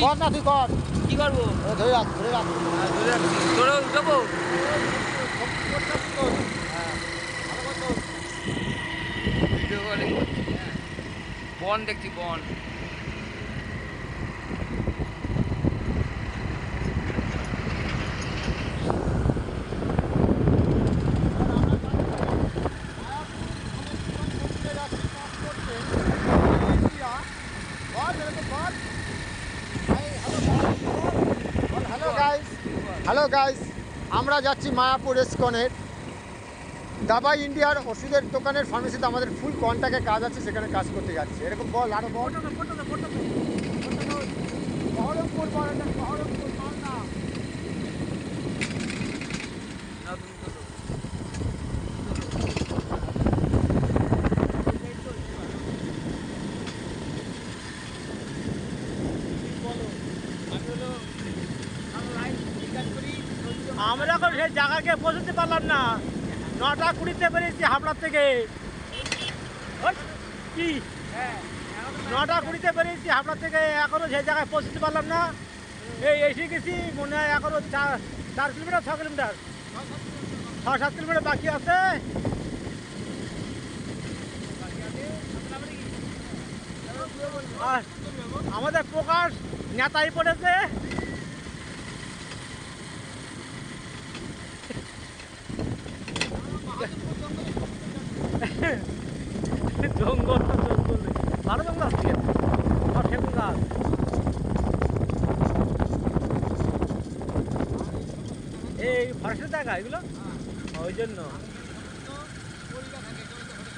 কর না তুই কর। কি করবো? ধরে রাখ ধরে রাখ। ধরে রাখছি। তোরা উঠাবো? ভিডিও কলিং করছি। হ্যাঁ, বন দেখছি, বন। হ্যালো গাইস, আমরা যাচ্ছি মায়াপুর ইসকনের দাবাই ইন্ডিয়ার ওষুধের দোকানের ফার্মেসিতে আমাদের ফুল কন্ট্যাক্টে কাজ আছে, সেখানে কাজ করতে যাচ্ছে। এরকম বল আরো বল। বহরমপুর বহরমপুর মালদা। আমরা এখন সেই জায়গাকে পৌঁছতে পারলাম না। 9টা 20-তে বেরিয়েছি হাবড়ার থেকে। কি 9টা 20-তে বেরিয়েছি হাবড়ার থেকে, এখনো সেই জায়গায় পৌঁছতে পারলাম না। এই এসে গেছি মনে হয় এখনো 4 কিলোমিটার 6 কিলোমিটার 6-7 কিলোমিটার বাকি আছে। আর আমাদের প্রকাশ নেতাই পড়েছে। জঙ্গল ভালো জঙ্গল আছে, আর সেগুন গাছ। এই ফরেস্টের জায়গা এগুলো, ওই জন্য